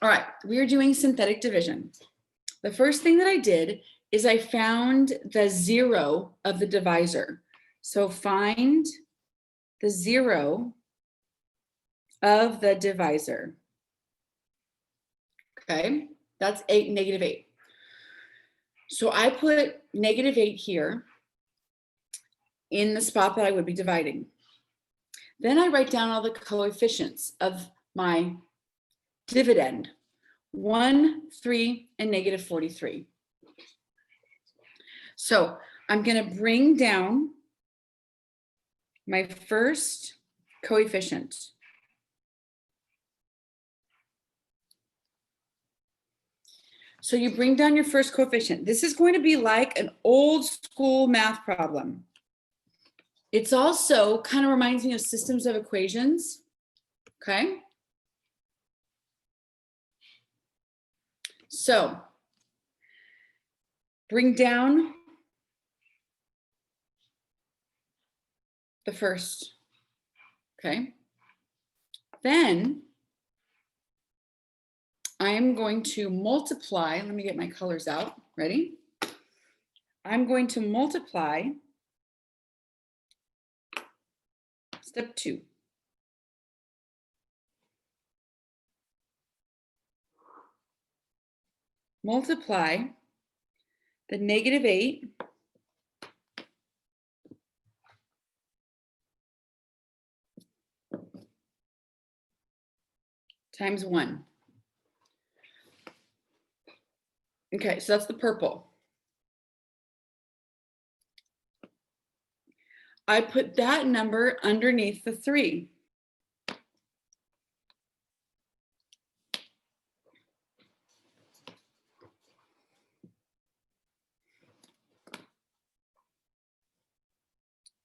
All right, we are doing synthetic division. The first thing that I did is I found the 0 of the divisor. So find the 0 of the divisor. Okay, that's 8 and -8. So I put -8 here in the spot that I would be dividing. Then I write down all the coefficients of my dividend, 1, 3, and -43. So I'm going to bring down my first coefficient. So you bring down your first coefficient. This is going to be like an old school math problem. It's also kind of reminds me of systems of equations. Okay. So bring down the first. Okay. Then I am going to multiply. Let me get my colors out. Ready? I'm going to multiply step 2. Multiply the -8 times 1. Okay, so that's the purple. I put that number underneath the 3.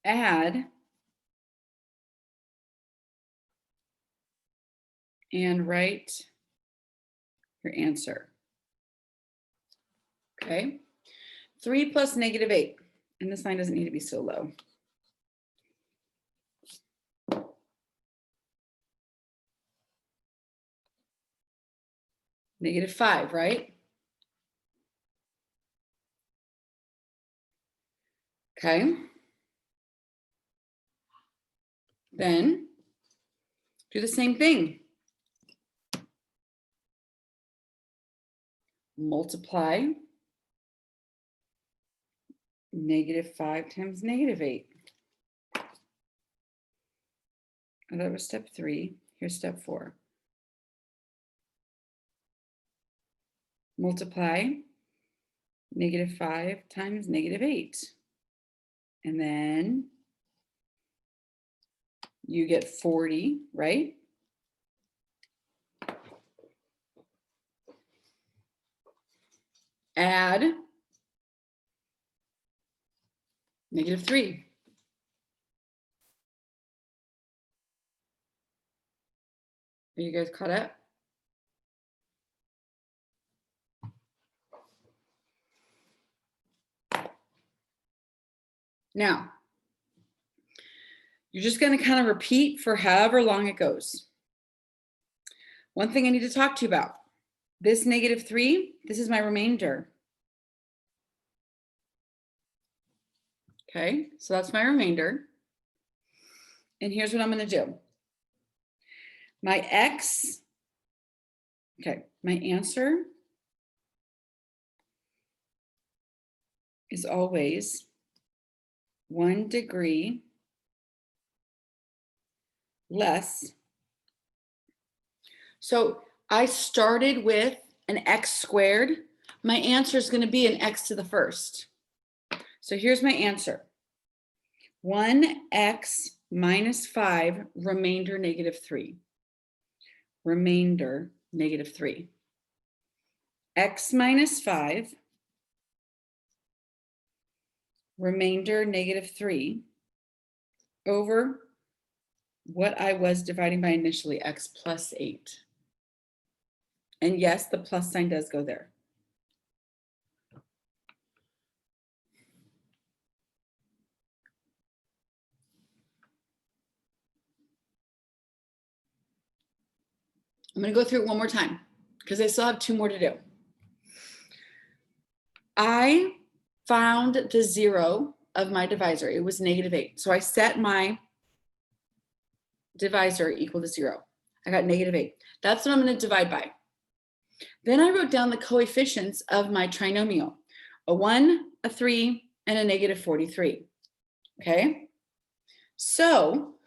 Add and write your answer. Okay, 3 plus -8, and this line doesn't need to be so low. -5, right? Okay. Then do the same thing. Multiply -5 times -8. Oh, that was step 3. Here's step 4. Multiply -5 times -8. And then you get 40, right? Add -3. Are you guys caught up? Now, you're just going to kind of repeat for however long it goes. One thing I need to talk to you about, this -3, this is my remainder. Okay, so that's my remainder. And here's what I'm going to do. My x, okay, my answer is always 1 degree less. So I started with an x squared. My answer is going to be an x to the first. So here's my answer. 1x minus 5, remainder -3. Remainder -3. X minus 5, remainder -3, over what I was dividing by initially, x plus 8. And yes, the plus sign does go there. I'm going to go through it one more time, because I still have 2 more to do. I found the 0 of my divisor. It was -8. So I set my divisor equal to 0. I got -8. That's what I'm going to divide by. Then I wrote down the coefficients of my trinomial, a 1, a 3, and a -43. Okay? So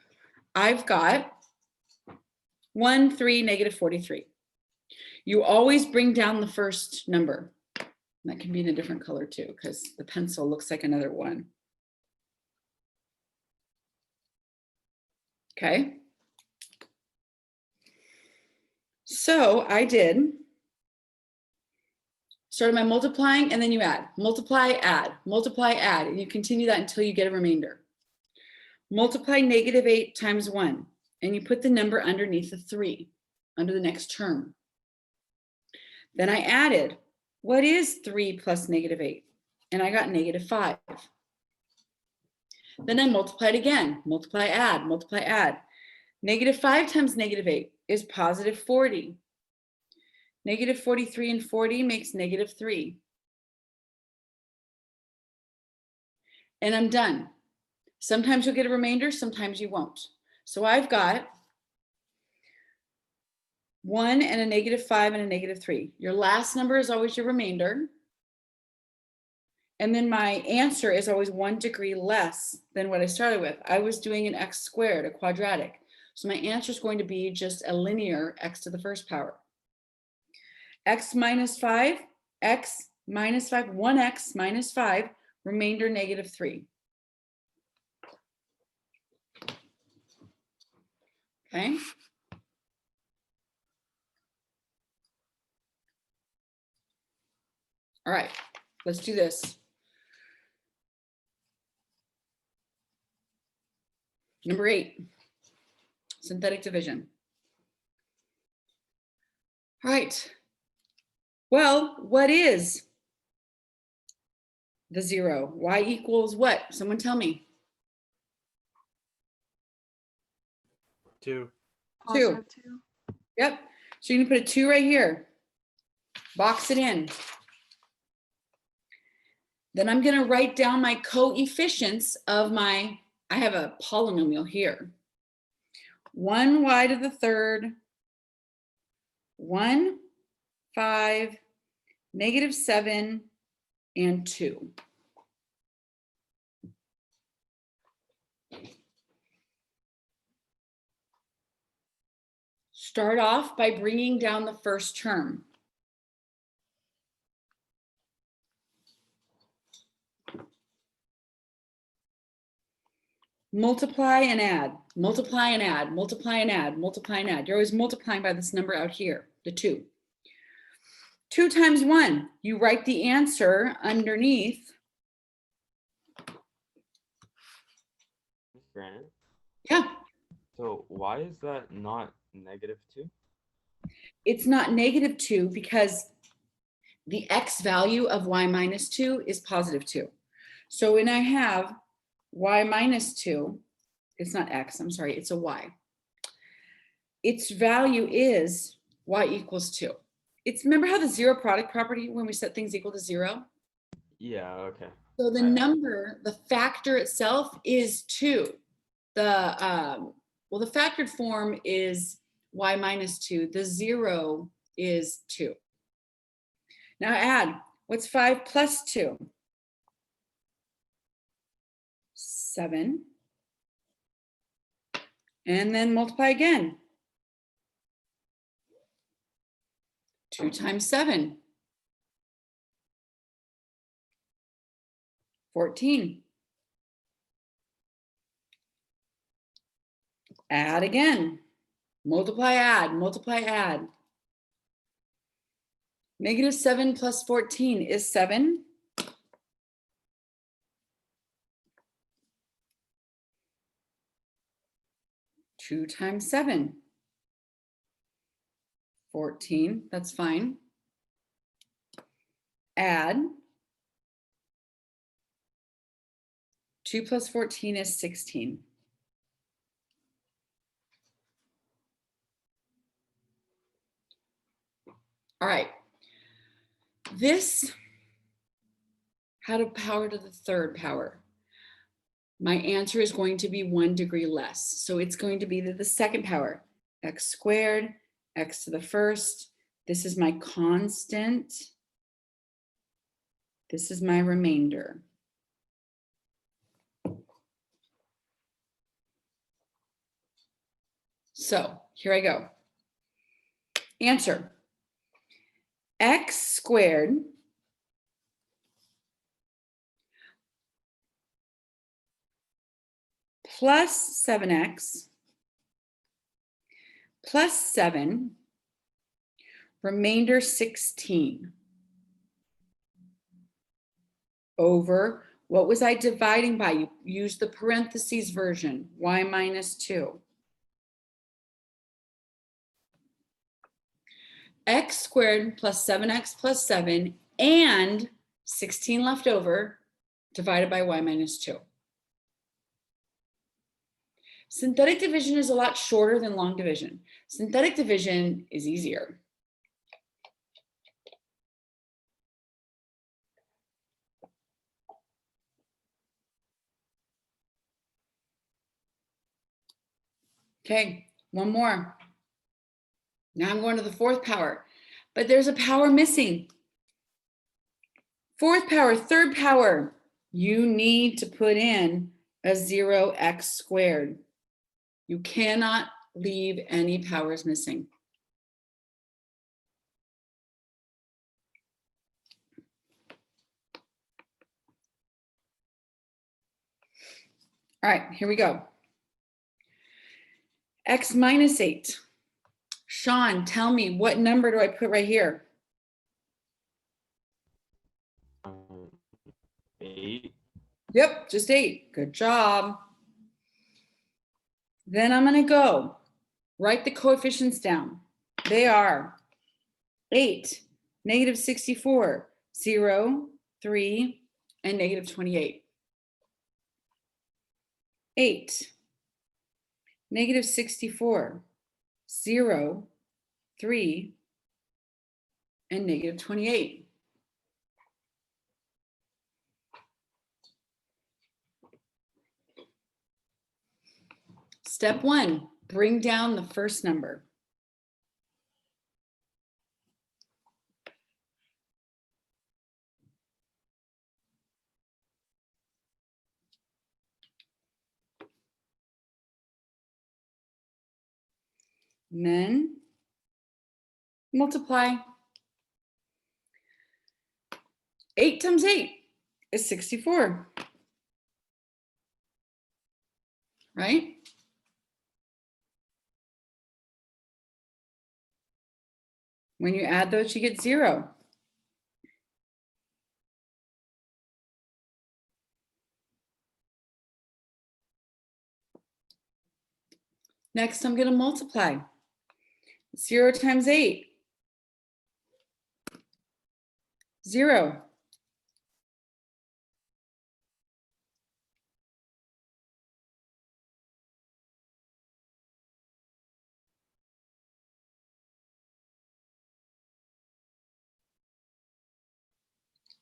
I've got 1, 3, -43. You always bring down the first number. That can be in a different color too, because the pencil looks like another 1. Okay. So I started my multiplying, and then you add, multiply, add, and you continue that until you get a remainder. Multiply -8 times 1, and you put the number underneath the 3, under the next term. Then I added, what is 3 plus -8? And I got -5. Then I multiplied again, multiply, add, -5 times -8 is +40. -43 and 40 makes -3. And I'm done. Sometimes you'll get a remainder, sometimes you won't. So I've got 1 and a -5 and a -3. Your last number is always your remainder. And then my answer is always 1 degree less than what I started with. I was doing an x squared, a quadratic. So my answer is going to be just a linear x to the first power. X minus 5, x minus 5, 1x minus 5, remainder -3. Okay. All right, let's do this. Number 8, synthetic division. All right. Well, what is the 0? Y equals what? Someone tell me. 2. 2. Yep. So you're going to put a 2 right here. Box it in. Then I'm going to write down my coefficients of my, I have a polynomial here. 1y to the third, 1, 5, -7, and 2. Start off by bringing down the first term. Multiply and add, multiply and add, multiply and add, multiply and add. You're always multiplying by this number out here, the 2. 2 times 1, you write the answer underneath. Brandon? Yeah. So why is that not -2? It's not -2 because the x value of y minus 2 is +2. So when I have y minus 2, it's not x, I'm sorry, it's a y. Its value is y equals 2. It's, remember how the 0 product property, when we set things equal to 0? Yeah, okay. So the number, the factor itself is 2. The factored form is y minus 2. The 0 is 2. Now add, what's 5 plus 2? 7. And then multiply again. 2 times 7. 14. Add again. Multiply, add, multiply, add. -7 plus 14 is 7. Two times 7. 14, that's fine. Add. 2 plus 14 is 16. All right. This had a power to the third power. My answer is going to be 1 degree less. So it's going to be to the second power, x squared, x to the first. This is my constant. This is my remainder. So here I go. Answer. X squared plus 7x plus 7, remainder 16, over, what was I dividing by? You use the parentheses version, y minus 2. X squared plus 7x plus 7 and 16 left over divided by y minus 2. Synthetic division is a lot shorter than long division. Synthetic division is easier. Okay, one more. Now I'm going to the fourth power, but there's a power missing. Fourth power, third power, you need to put in a 0x squared. You cannot leave any powers missing. All right, here we go. X minus 8. Sean, tell me, what number do I put right here? 8. Yep, just 8. Good job. Then I'm going to go write the coefficients down. They are 8, negative 64, 0, 3, and negative 28. 8, negative 64, 0, 3, and negative 28. Step 1, bring down the first number. And then multiply. 8 times 8 is 64. Right? When you add those, you get 0. Next, I'm going to multiply. 0 times 8. 0.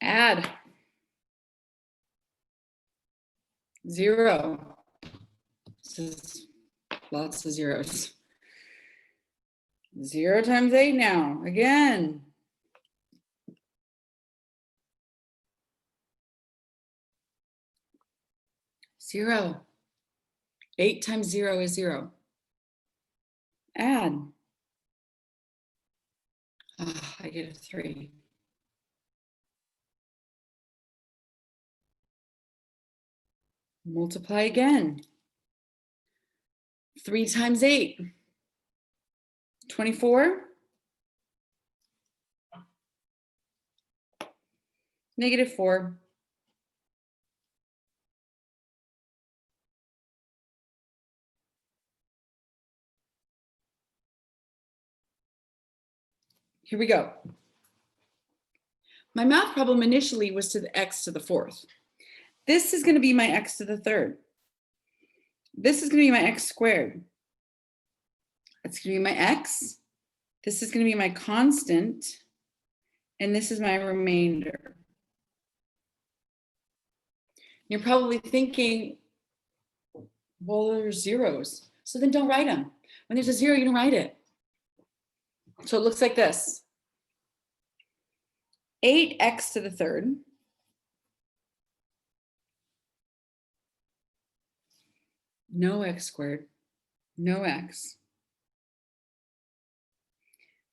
Add. 0. This is lots of zeros. 0 times 8 now. Again. 0. 8 times 0 is 0. Add. Oh, I get a 3. Multiply again. 3 times 8. 24. Negative 4. Here we go. My math problem initially was to the x to the fourth. This is going to be my x to the third. This is going to be my x squared. That's going to be my x. This is going to be my constant. and this is my remainder. You're probably thinking, well, there's zeros. So then don't write them. When there's a zero, you don't write it. So it looks like this. 8x to the third no x squared, no x.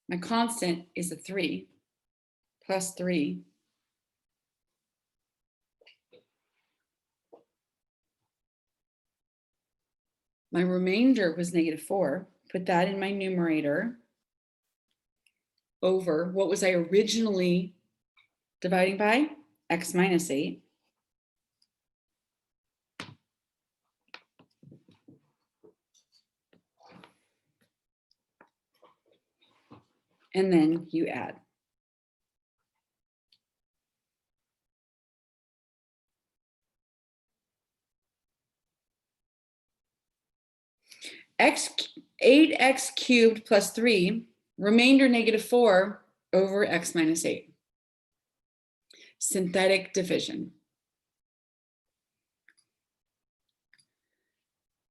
My constant is a 3 plus 3. My remainder was -4. Put that in my numerator over what was I originally dividing by? X minus 8. And then you add. X 8x cubed plus 3, remainder -4 over x minus 8. Synthetic division.